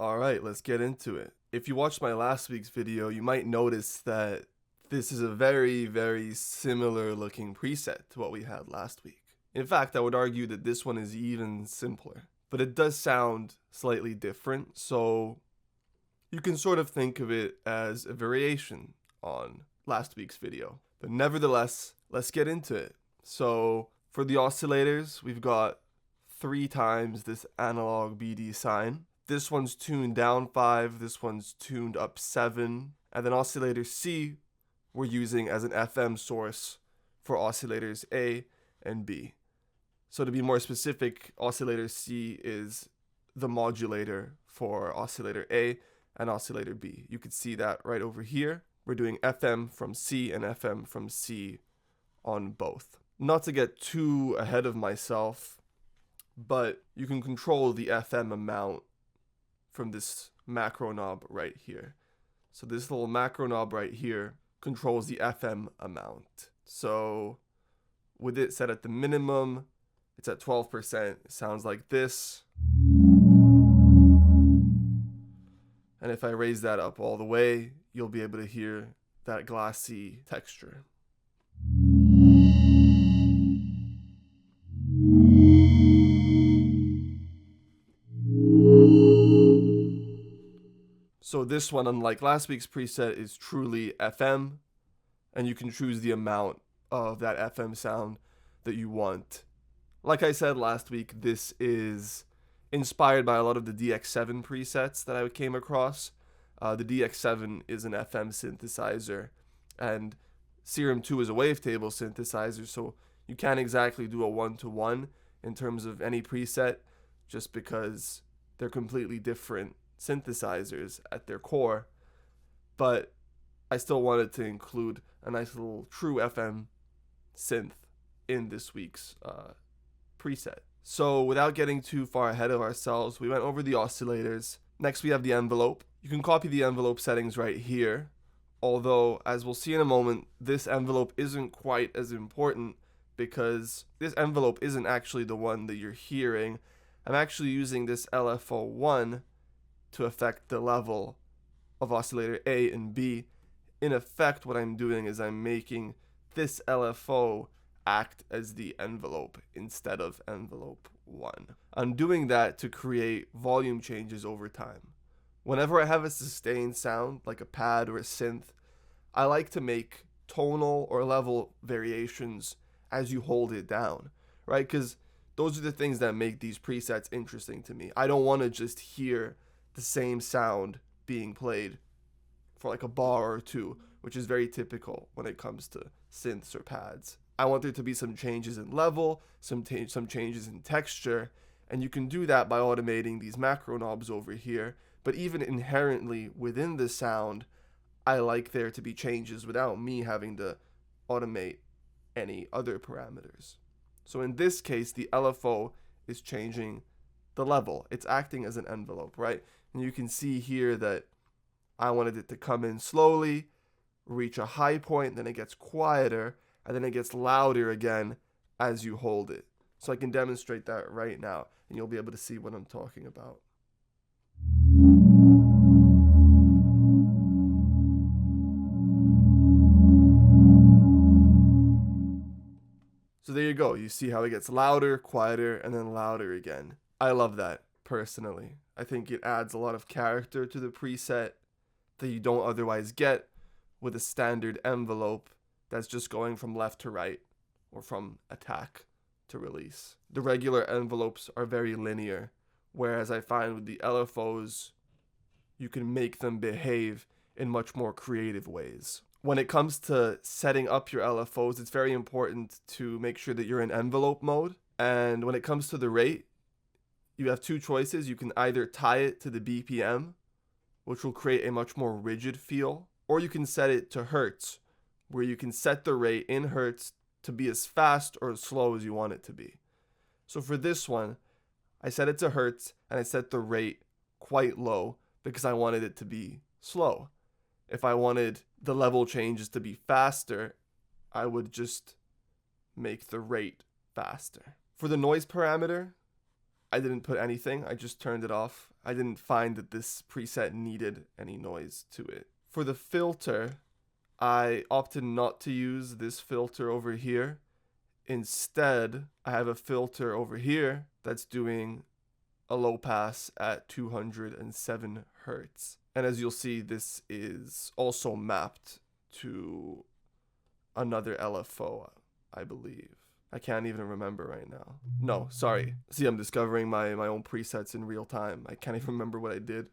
Alright, let's get into it. If you watched my last week's video, you might notice that this is a very similar looking preset to what we had last week. In fact, I would argue that this one is even simpler, but it does sound slightly different, so you can sort of think of it as a variation on last week's video. But nevertheless, let's get into it. So for the oscillators, we've got 3 times this analog BD sine. This one's tuned down 5, this one's tuned up 7, and then oscillator C we're using as an FM source for oscillators A and B. So to be more specific, oscillator C is the modulator for oscillator A and oscillator B. You could see that right over here. We're doing FM from C and FM from C on both. Not to get too ahead of myself, but you can control the FM amount from this macro knob right here. So this little macro knob right here controls the FM amount. So with it set at the minimum, it's at 12%. It sounds like this. And if I raise that up all the way, you'll be able to hear that glassy texture. So this one, unlike last week's preset, is truly FM, and you can choose the amount of that FM sound that you want. Like I said last week, this is inspired by a lot of the DX7 presets that I came across. The DX7 is an FM synthesizer, and Serum 2 is a wavetable synthesizer, so you can't exactly do a one-to-one in terms of any preset, just because they're completely different synthesizers at their core. But I still wanted to include a nice little true FM synth in this week's preset. So without getting too far ahead of ourselves, we went over the oscillators. Next we have the envelope. You can copy the envelope settings right here, although as we'll see in a moment, this envelope isn't quite as important because this envelope isn't actually the one that you're hearing. I'm actually using this LFO1 to affect the level of oscillator A and B. In effect, what I'm doing is I'm making this LFO act as the envelope instead of envelope 1. I'm doing that to create volume changes over time. Whenever I have a sustained sound, like a pad or a synth, I like to make tonal or level variations as you hold it down, right? Because those are the things that make these presets interesting to me. I don't want to just hear the same sound being played for like a bar or two, which is very typical when it comes to synths or pads. I want there to be some changes in level, some changes in texture, and you can do that by automating these macro knobs over here. But even inherently within the sound, I like there to be changes without me having to automate any other parameters. So in this case, the LFO is changing the level. It's acting as an envelope, right? And you can see here that I wanted it to come in slowly, reach a high point, then it gets quieter, and then it gets louder again as you hold it. So I can demonstrate that right now, and you'll be able to see what I'm talking about. So there you go. You see how it gets louder, quieter, and then louder again. I love that, personally. I think it adds a lot of character to the preset that you don't otherwise get with a standard envelope that's just going from left to right or from attack to release. The regular envelopes are very linear, whereas I find with the LFOs, you can make them behave in much more creative ways. When it comes to setting up your LFOs, it's very important to make sure that you're in envelope mode. And when it comes to the rate, you have 2 choices. You can either tie it to the BPM, which will create a much more rigid feel, or you can set it to hertz, where you can set the rate in hertz to be as fast or as slow as you want it to be. So for this one, I set it to hertz and I set the rate quite low because I wanted it to be slow. If I wanted the level changes to be faster, I would just make the rate faster. For the noise parameter, I didn't put anything. I just turned it off. I didn't find that this preset needed any noise to it. For the filter, I opted not to use this filter over here. Instead, I have a filter over here that's doing a low pass at 207 hertz. And as you'll see, this is also mapped to another LFO, I believe. I can't even remember right now. No, sorry. See, I'm discovering my own presets in real time. I can't even remember what I did.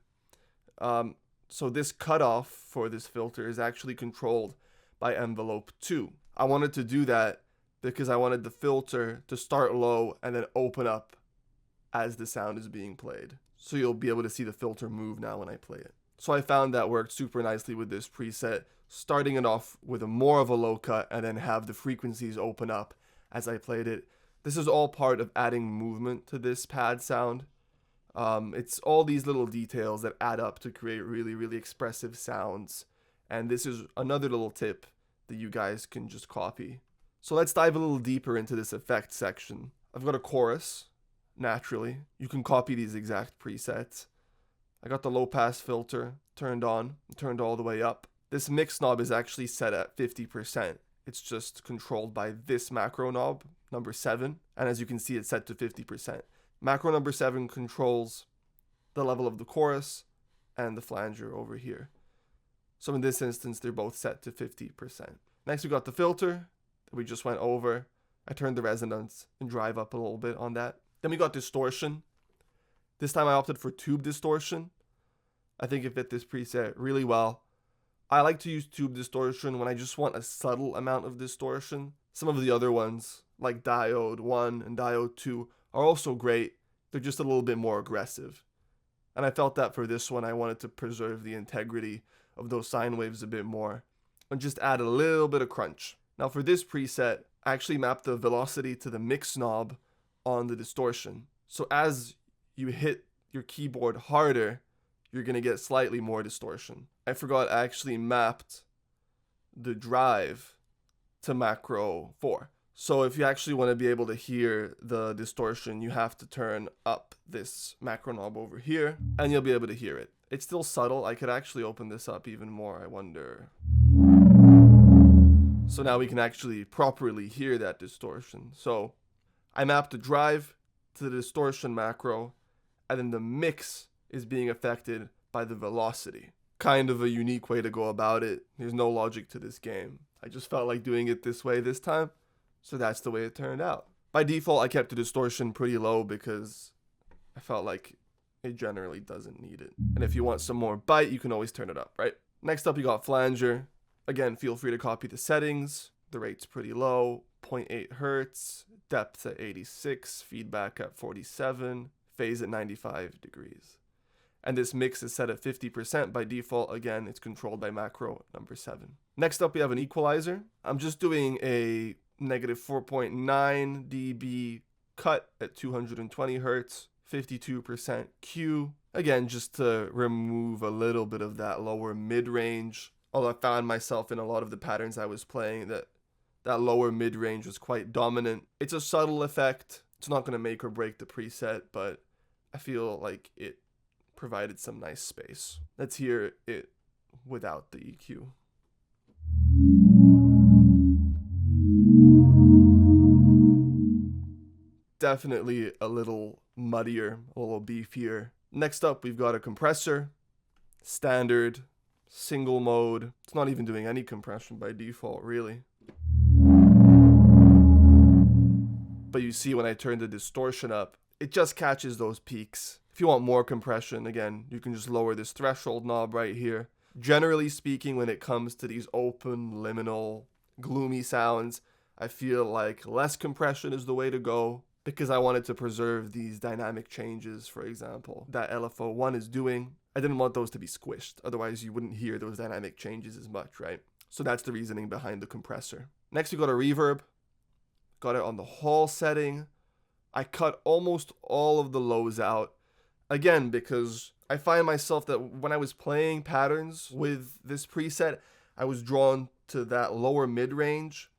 So this cutoff for this filter is actually controlled by envelope 2. I wanted to do that because I wanted the filter to start low and then open up as the sound is being played. So you'll be able to see the filter move now when I play it. So I found that worked super nicely with this preset, starting it off with a more of a low cut and then have the frequencies open up as I played it. This is all part of adding movement to this pad sound. It's all these little details that add up to create really, really expressive sounds. And this is another little tip that you guys can just copy. So let's dive a little deeper into this effect section. I've got a chorus, naturally. You can copy these exact presets. I got the low pass filter turned on, turned all the way up. This mix knob is actually set at 50%. It's just controlled by this macro knob, number 7. And as you can see, it's set to 50%. Macro number 7 controls the level of the chorus and the flanger over here. So in this instance, they're both set to 50%. Next, we got the filter that we just went over. I turned the resonance and drive up a little bit on that. Then we got distortion. This time I opted for tube distortion. I think it fit this preset really well. I like to use tube distortion when I just want a subtle amount of distortion. Some of the other ones, like diode 1 and diode 2, are also great. They're just a little bit more aggressive. And I felt that for this one, I wanted to preserve the integrity of those sine waves a bit more and just add a little bit of crunch. Now for this preset, I actually mapped the velocity to the mix knob on the distortion. So as you hit your keyboard harder, you're going to get slightly more distortion. I forgot I actually mapped the drive to macro 4. So if you actually want to be able to hear the distortion, you have to turn up this macro knob over here and you'll be able to hear it. It's still subtle. I could actually open this up even more, I wonder. So now we can actually properly hear that distortion. So I mapped the drive to the distortion macro, and then the mix is being affected by the velocity. Kind of a unique way to go about it. There's no logic to this game. I just felt like doing it this way this time, so that's the way it turned out. By default, I kept the distortion pretty low because I felt like it generally doesn't need it. And if you want some more bite, you can always turn it up, right? Next up, you got flanger. Again, feel free to copy the settings. The rate's pretty low, 0.8 hertz, depth at 86, feedback at 47, phase at 95 degrees. And this mix is set at 50% by default. Again, it's controlled by macro number 7. Next up, we have an equalizer. I'm just doing a negative 4.9 dB cut at 220 hertz, 52% Q. Again, just to remove a little bit of that lower mid-range. Although I found myself in a lot of the patterns I was playing that lower mid-range was quite dominant. It's a subtle effect. It's not going to make or break the preset, but I feel like it provided some nice space. Let's hear it without the EQ. Definitely a little muddier, a little beefier. Next up, we've got a compressor, standard, single mode. It's not even doing any compression by default, really. But you see when I turn the distortion up, it just catches those peaks. If you want more compression, again, you can just lower this threshold knob right here. Generally speaking, when it comes to these open, liminal, gloomy sounds, I feel like less compression is the way to go because I wanted to preserve these dynamic changes, for example, that LFO1 is doing. I didn't want those to be squished, otherwise you wouldn't hear those dynamic changes as much, right? So that's the reasoning behind the compressor. Next, we got a reverb. Got it on the hall setting. I cut almost all of the lows out. Again, because I find myself that when I was playing patterns with this preset, I was drawn to that lower mid-range.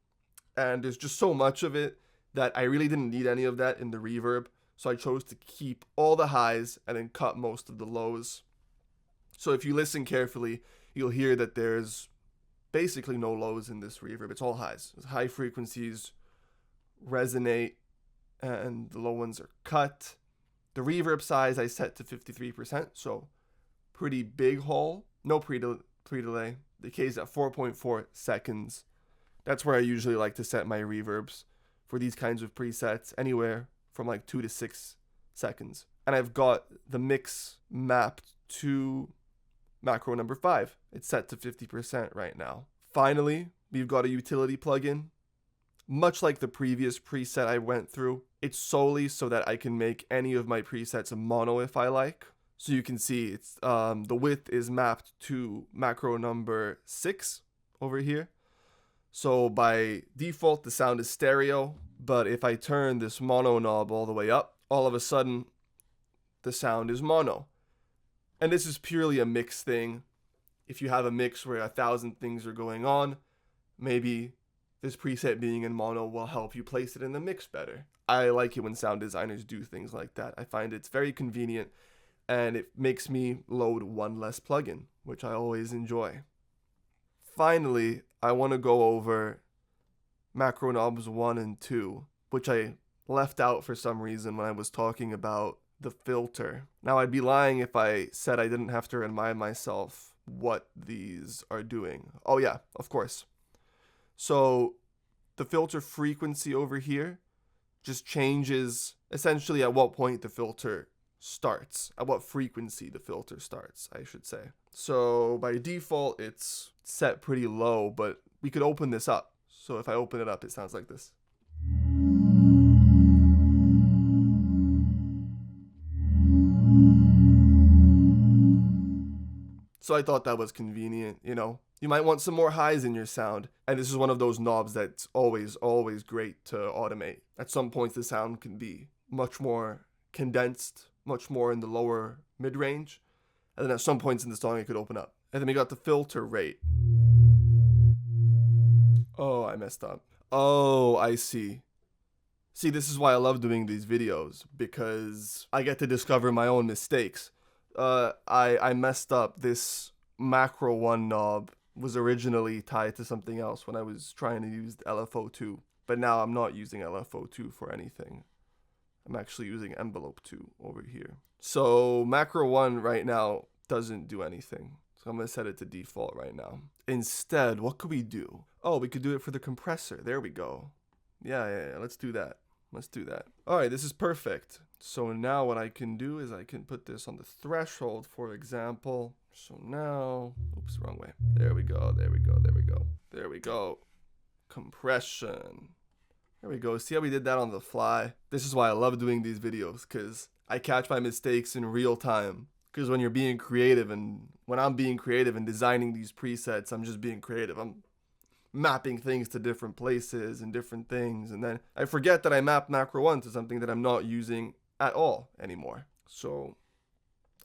And there's just so much of it that I really didn't need any of that in the reverb. So I chose to keep all the highs and then cut most of the lows. So if you listen carefully, you'll hear that there's basically no lows in this reverb. It's all highs. High frequencies resonate and the low ones are cut. The reverb size I set to 53%, so pretty big hole. No pre-delay. The K is at 4.4 seconds. That's where I usually like to set my reverbs for these kinds of presets, anywhere from like 2 to 6 seconds. And I've got the mix mapped to macro number 5. It's set to 50% right now. Finally, we've got a utility plugin. Much like the previous preset I went through, it's solely so that I can make any of my presets mono if I like. So you can see it's the width is mapped to macro number 6 over here. So by default, the sound is stereo, but if I turn this mono knob all the way up, all of a sudden the sound is mono. And this is purely a mix thing. If you have a mix where 1,000 things are going on, maybe this preset being in mono will help you place it in the mix better. I like it when sound designers do things like that. I find it's very convenient and it makes me load one less plugin, which I always enjoy. Finally, I want to go over macro knobs 1 and 2, which I left out for some reason when I was talking about the filter. Now, I'd be lying if I said I didn't have to remind myself what these are doing. Oh yeah, of course. So the filter frequency over here just changes essentially at what point the filter starts, at what frequency the filter starts, I should say. So by default, it's set pretty low, but we could open this up. So if I open it up, it sounds like this. So I thought that was convenient, you know. You might want some more highs in your sound. And this is one of those knobs that's always great to automate. At some points, the sound can be much more condensed, much more in the lower mid-range. And then at some points in the song, it could open up. And then we got the filter rate. Oh, I messed up. Oh, I see. See, this is why I love doing these videos, because I get to discover my own mistakes. I messed up. This macro 1 knob was originally tied to something else when I was trying to use the LFO2, but now I'm not using LFO2 for anything. I'm actually using envelope 2 over here. So macro 1 right now doesn't do anything. So I'm going to set it to default right now. Instead, what could we do? Oh, we could do it for the compressor. There we go. Yeah, let's do that. Let's do that. All right, this is perfect. So now what I can do is I can put this on the threshold, for example. So now, oops, wrong way. There we go, there we go, there we go. There we go. Compression. There we go. See how we did that on the fly? This is why I love doing these videos, because I catch my mistakes in real time. Because when you're being creative, and when I'm being creative and designing these presets, I'm just being creative. I'm mapping things to different places and different things, and then I forget that I mapped macro 1 to something that I'm not using at all anymore. So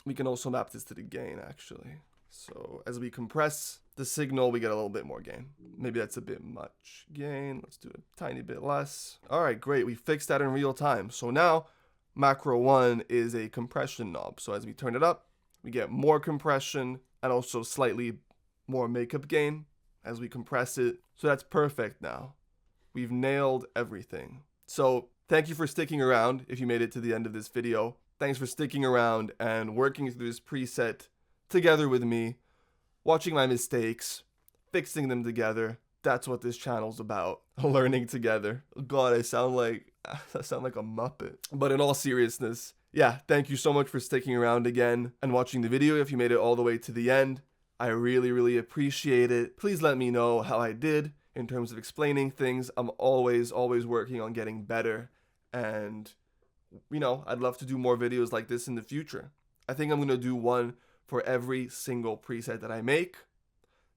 we can also map this to the gain, actually. So as we compress the signal, we get a little bit more gain. Maybe that's a bit much gain. Let's do a tiny bit less. All right, great. We fixed that in real time. So now macro 1 is a compression knob. So as we turn it up, we get more compression and also slightly more makeup gain as we compress it. So that's perfect now. We've nailed everything. So thank you for sticking around if you made it to the end of this video. Thanks for sticking around and working through this preset together with me, watching my mistakes, fixing them together. That's what this channel's about. Learning together. God, I sound like a Muppet. But in all seriousness, yeah, thank you so much for sticking around again and watching the video if you made it all the way to the end. I really appreciate it. Please let me know how I did in terms of explaining things. I'm always working on getting better. And, you know, I'd love to do more videos like this in the future. I think I'm going to do one for every single preset that I make.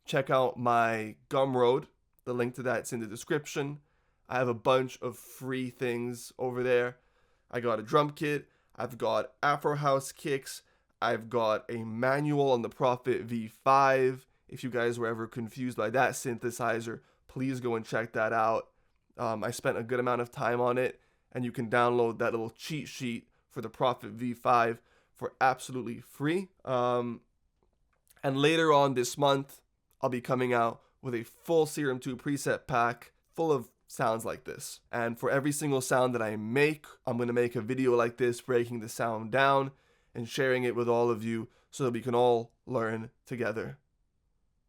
Check out my Gumroad. The link to that's in the description. I have a bunch of free things over there. I got a drum kit. I've got Afro House kicks. I've got a manual on the Prophet V5. If you guys were ever confused by that synthesizer, please go and check that out. I spent a good amount of time on it, and you can download that little cheat sheet for the Prophet V5 for absolutely free. And later on this month, I'll be coming out with a full Serum 2 preset pack full of sounds like this. And for every single sound that I make, I'm going to make a video like this, breaking the sound down and sharing it with all of you so that we can all learn together.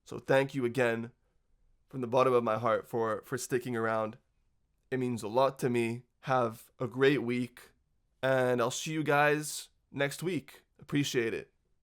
So thank you again from the bottom of my heart for sticking around. It means a lot to me. Have a great week, and I'll see you guys next week. Appreciate it.